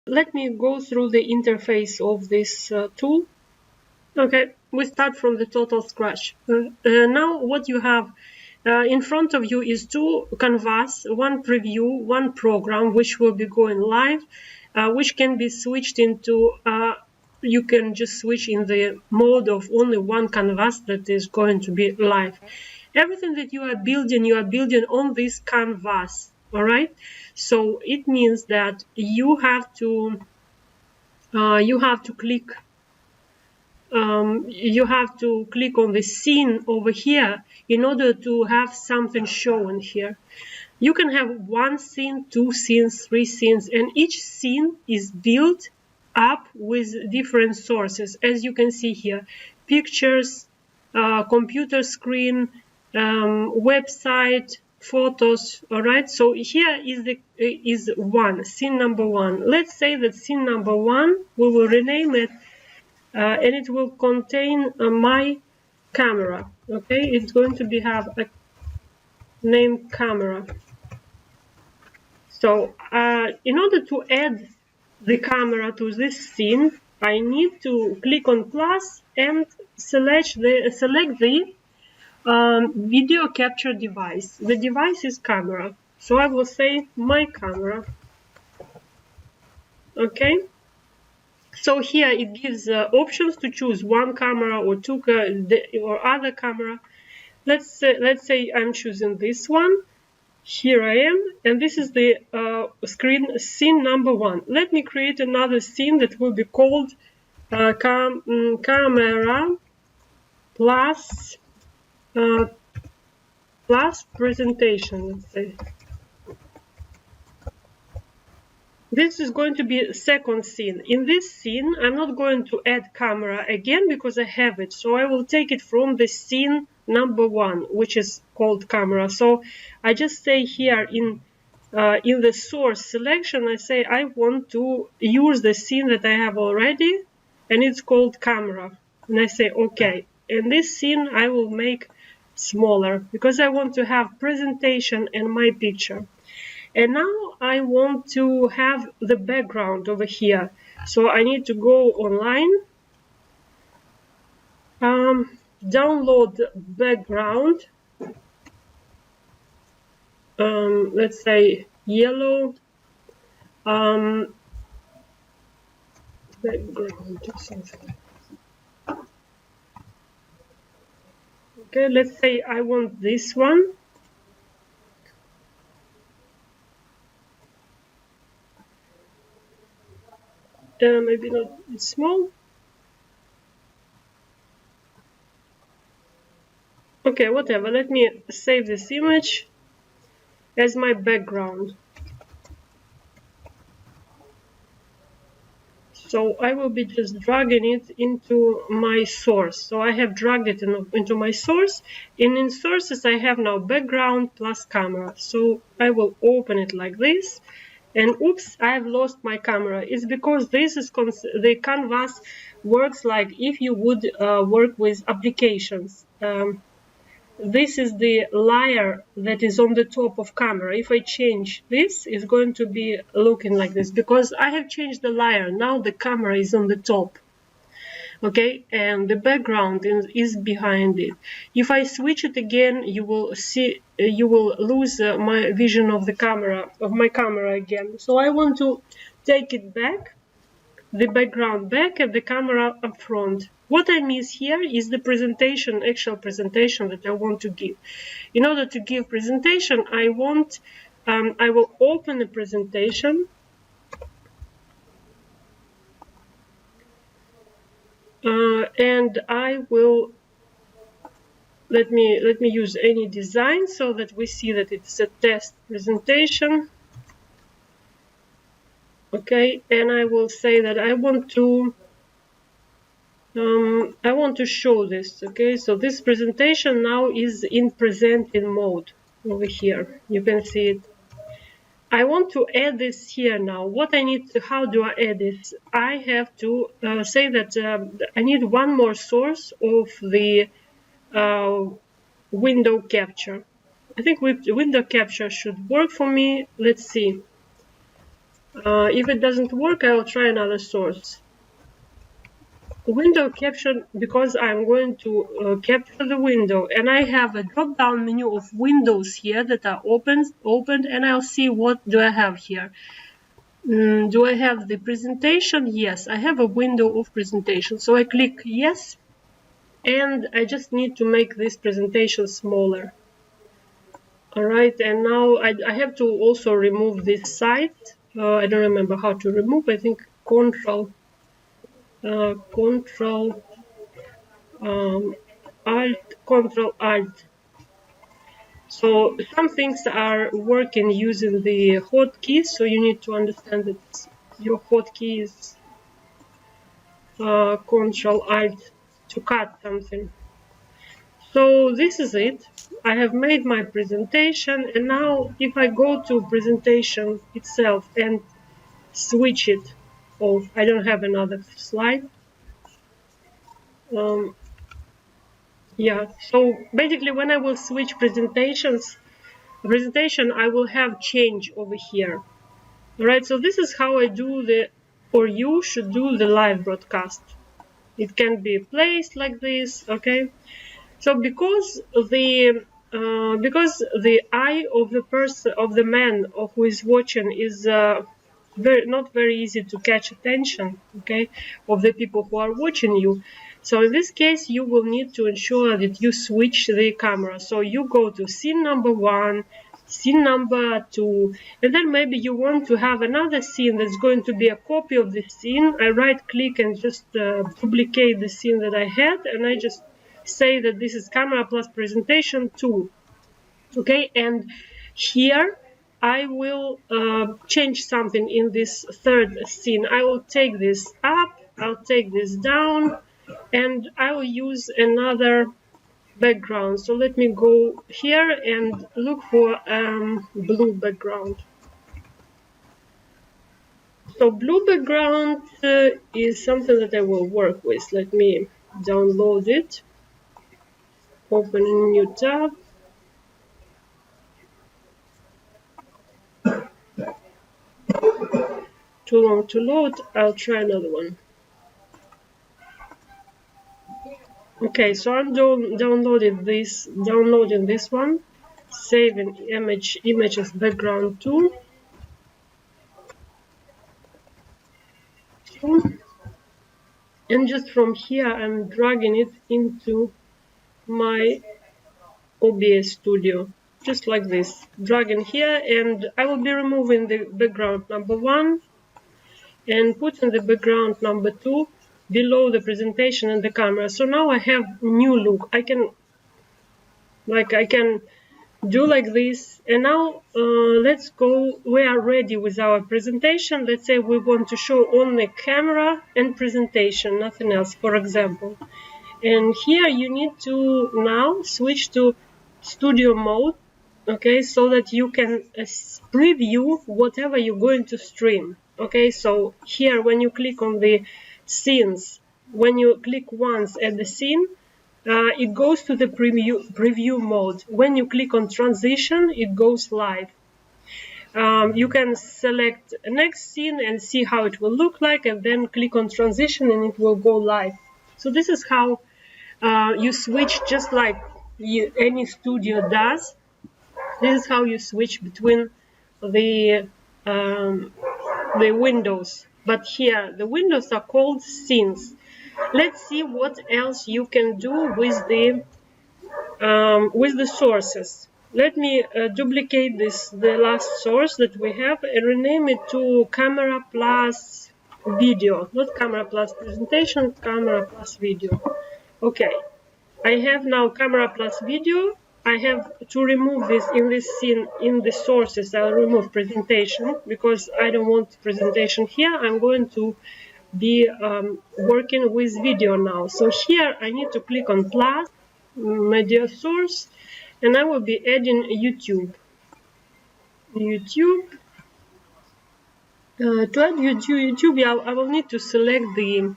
let me go through the interface of this tool. Okay, we start from the total scratch. Now what you have in front of you is two canvas, one preview, one program, which will be going live, which can be switched into, you can just switch in the mode of only one canvas that is going to be live. Everything that you are building on this canvas, all right? So it means that you have to click on the scene over here in order to have something shown here. You can have one scene, two scenes, three scenes, and each scene is built up with different sources, as you can see here: pictures, computer screen, website, photos. All right, so here is one scene number one. Let's say that scene number one, we will rename it, and it will contain my camera. Okay, it's going to have a name camera. So in order to add the camera to this scene, I need to click on plus and select the video capture device. The device is camera, so I will say my camera. Okay, so here it gives options to choose one camera or two or other camera. Let's say I'm choosing this one. Here I am, and this is the scene number one. Let me create another scene that will be called camera plus presentation. Let's say this is going to be a second scene. In this scene, I'm not going to add camera again because I have it. So I will take it from the scene number one, which is called camera. So I just say here in the source selection, I say I want to use the scene that I have already, and it's called camera. And I say okay. And this scene I will make smaller because I want to have presentation and my picture. And now I want to have the background over here. So I need to go online, download the background, let's say yellow background or something. Okay, let's say I want this one. Maybe not small. Okay, whatever. Let me save this image as my background. So I will be just dragging it into my source. So I have dragged it into my source. And in sources, I have now background plus camera. So I will open it like this. And oops, I have lost my camera. It's because this is the canvas works like if you would work with applications. This is the layer that is on the top of camera. If I change this, it's going to be looking like this because I have changed the layer. Now the camera is on the top. Okay, and the background is behind it. If I switch it again, you will see, you will lose my vision of the camera, of my camera again. So I want to take it back, the background back and the camera up front. What I miss here is the presentation, actual presentation that I want to give. In order to give presentation, I will open the presentation. And I will let me use any design so that we see that it's a test presentation. Okay, and I will say that I want to show this. Okay, so this presentation now is in presenting mode over here. You can see it. I want to add this here now. What I need to, how do I add this? I have to say that I need one more source of the window capture. I think window capture should work for me. Let's see. If it doesn't work, I will try another source. Window capture, because I'm going to capture the window, and I have a drop-down menu of windows here that are opened, and I'll see what do I have here. Do I have the presentation? Yes, I have a window of presentation. So I click yes, and I just need to make this presentation smaller. All right, and now I have to also remove this site. I don't remember how to remove. I think Control Control Alt. So some things are working using the hotkeys. So you need to understand that your hotkey is Control Alt to cut something. So this is it. I have made my presentation, and now if I go to presentation itself and switch it off, I don't have another slide. Yeah, so basically when I will switch presentation, I will have change over here. All right, so this is how I do or you should do the live broadcast. It can be placed like this, okay? So because the eye of the person, of the man who is watching is not very easy to catch attention, okay, of the people who are watching you. So in this case, you will need to ensure that you switch the camera. So you go to scene number 1, scene number 2, and then maybe you want to have another scene that's going to be a copy of the scene. I right click and just duplicate the scene that I had, and I just say that this is camera plus presentation 2. Okay, and here I will change something in this third scene. I will take this up, I'll take this down, and I will use another background. So let me go here and look for blue background. So blue background is something that I will work with. Let me download it, open a new tab. Too long to load. I'll try another one. Okay, so I'm downloading this one, saving image as background too. And just from here, I'm dragging it into my OBS Studio, just like this. Dragging here, and I will be removing the background number 1 and putting the background number 2 below the presentation and the camera. So now I have new look. I can do like this, and now let's go. We are ready with our presentation. Let's say we want to show only camera and presentation, nothing else, for example. And here you need to now switch to studio mode, okay, so that you can preview whatever you're going to stream. Okay, so here when you click on the scenes, when you click once at the scene, it goes to the preview mode. When you click on transition, it goes live. You can select next scene and see how it will look like, and then click on transition and it will go live. So this is how you switch, just like any studio does. This is how you switch between the windows. But here the windows are called scenes. Let's see what else you can do with the sources. Let me duplicate the last source that we have, and rename it to camera plus video, not camera plus presentation, camera plus video. Okay, I have now camera plus video. I have to remove this in this scene. In the sources, I'll remove presentation because I don't want presentation here. I'm going to be working with video now. So here I need to click on plus media source, and I will be adding YouTube. To add YouTube, I will need to select the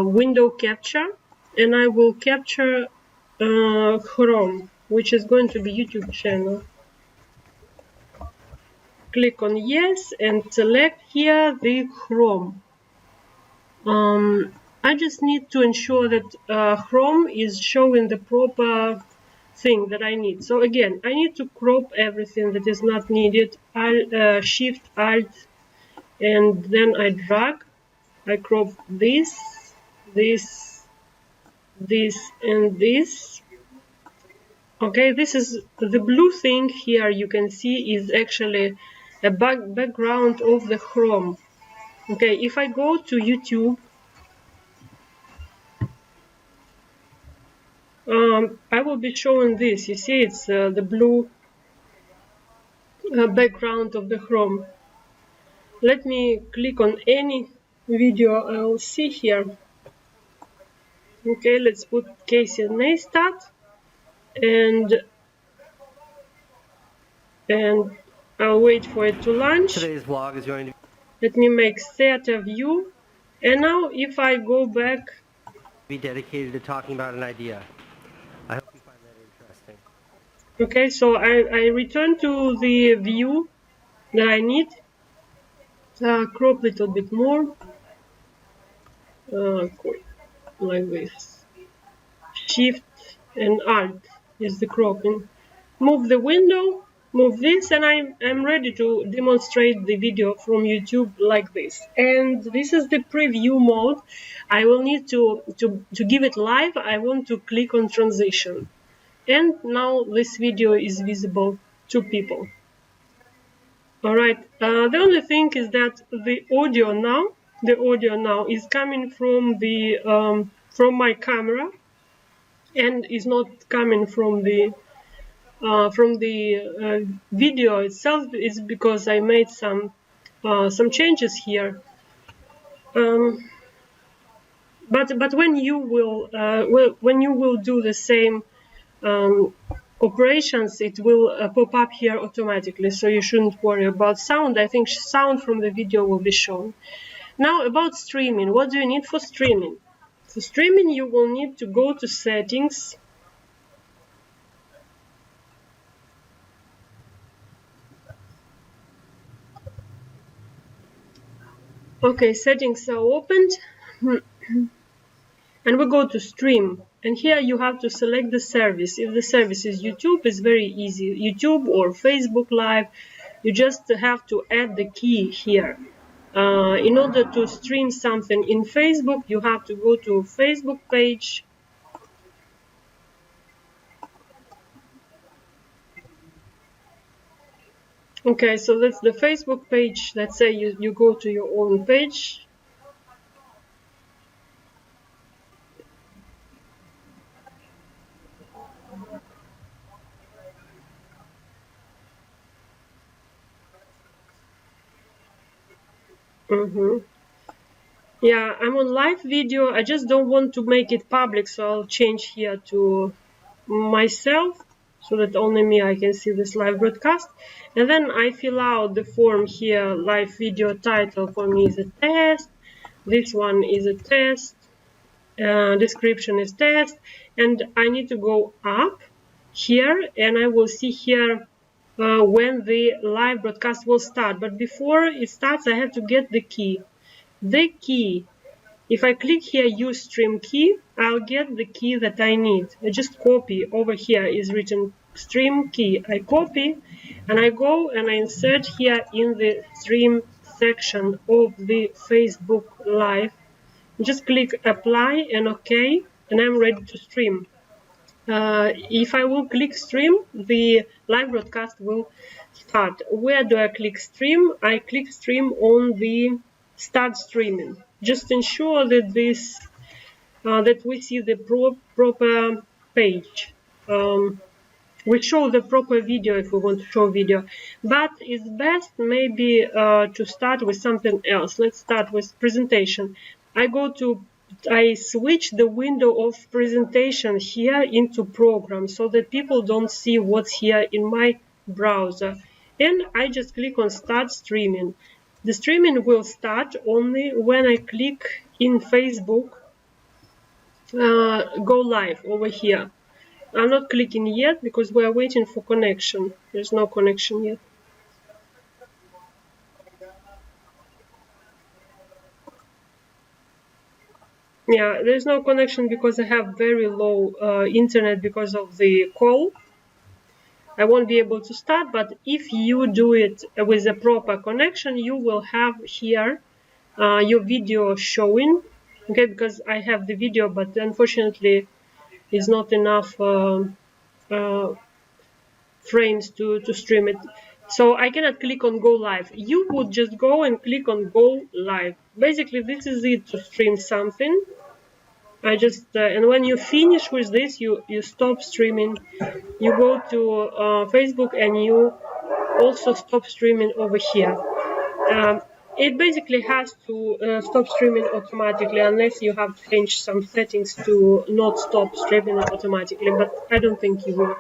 window capture, and I will capture Chrome, which is going to be YouTube channel. click on yes and select here the Chrome. I just need to ensure that Chrome is showing the proper thing that I need. So again, I need to crop everything that is not needed. I'll Shift Alt and then I drag. I crop this, this, this, and this. Okay, this is the blue thing here you can see is actually a background of the Chrome. Okay, if I go to YouTube, I will be showing this. You see, it's the blue background of the Chrome. Let me click on any video I'll see here. Okay, let's put Casey Neistat and I'll wait for it to launch. Today's vlog is going to Let me make theater view. And now if I go back, be dedicated to talking about an idea. I hope you find that interesting. okay, so I return to the view that I need. Crop a little bit more. Like this. Shift and Alt is the cropping. Move the window, move this, and I'm ready to demonstrate the video from YouTube like this. And this is the preview mode. I will need to give it live. I want to click on transition. And now this video is visible to people. Alright, the only thing is that the audio now is coming from the from my camera and is not coming from the video itself. Is because I made some changes here. But when you will do the same operations, it will pop up here automatically, so you shouldn't worry about sound. I think sound from the video will be shown. Now about streaming, what do you need for streaming? For streaming you will need to go to settings, okay, settings are opened and we go to stream, and here you have to select the service. If the service is YouTube, it's very easy, YouTube or Facebook Live. You just have to add the key here. In order to stream something in Facebook, you have to go to Facebook page. Okay, so that's the Facebook page. Let's say you go to your own page. Yeah, I'm on live video. I just don't want to make it public, so I'll change here to myself so that only me I can see this live broadcast. And then I fill out the form here. Live video title for me is a test. This one is a test. Description is test. And I need to go up here and I will see here when the live broadcast will start. But before it starts, I have to get the key. The key, if I click here use stream key, I'll get the key that I need. I just copy. Over here is written stream key. I copy and I go and I insert here in the stream section of the Facebook Live. Just click apply and OK, and I'm ready to stream. If I will click stream, the live broadcast will start. Where do I click stream? I click stream on the start streaming. Just ensure that this that we see the proper page. We show the proper video if we want to show video, but it's best maybe to start with something else. Let's start with presentation. I switch the window of presentation here into program so that people don't see what's here in my browser, and I just click on start streaming. The streaming will start only when I click in Facebook go live over here. I'm not clicking yet because we are waiting for connection. There's no connection yet. Yeah, there's no connection because I have very low internet because of the call. I won't be able to start, but if you do it with a proper connection, you will have here your video showing. Okay, because I have the video, but unfortunately, it's not enough uh, frames to stream it. So I cannot click on go live. You would just go and click on go live. Basically, this is it to stream something. I just and when you finish with this, you stop streaming. You go to Facebook and you also stop streaming over here. Um, it basically has to stop streaming automatically unless you have changed some settings to not stop streaming automatically, but I don't think you will.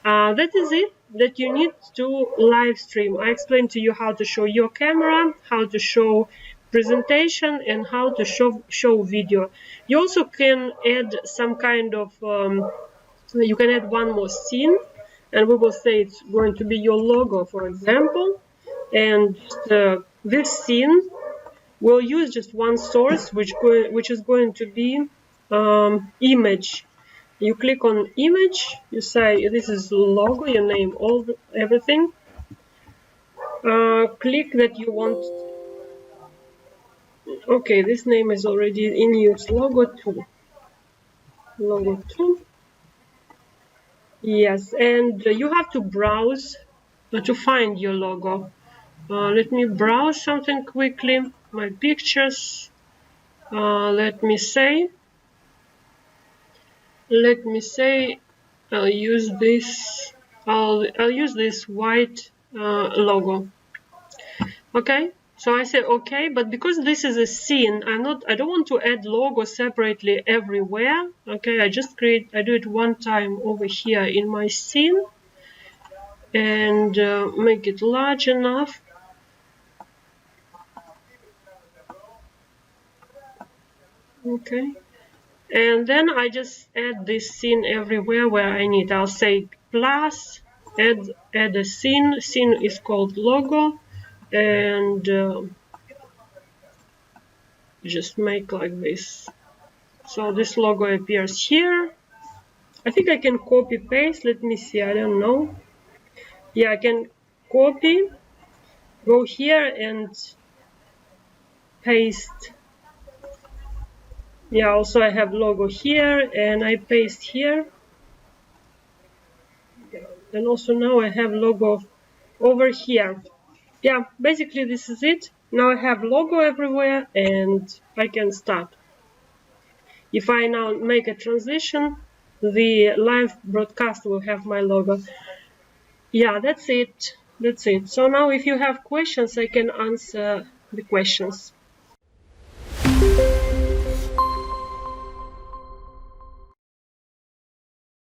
That is it that you need to live stream. I explained to you how to show your camera, how to show presentation, and how to show video. You also can add some kind of you can add one more scene, and we will say it's going to be your logo, for example, and this scene will use just one source, which is going to be image. You click on image, you say this is logo, you name everything. Click that you want. Okay, this name is already in use. Logo 2. Logo 2. Yes, and you have to browse to find your logo. Let me browse something quickly. My pictures. Let me say I'll use this. I'll use this white logo. Okay. So I say okay, but because this is a scene, I don't want to add logo separately everywhere. Okay, I do it one time over here in my scene and make it large enough. Okay. And then I just add this scene everywhere where I need. I'll say plus, add a scene. Scene is called logo, and just make like this. So this logo appears here. I think I can copy paste. Let me see. I don't know. Yeah, I can copy, go here and paste. Yeah, also I have logo here and I paste here. And also now I have logo over here. Yeah, basically this is it. Now I have logo everywhere and I can start. If I now make a transition, the live broadcast will have my logo. Yeah, that's it. That's it. So now if you have questions, I can answer the questions.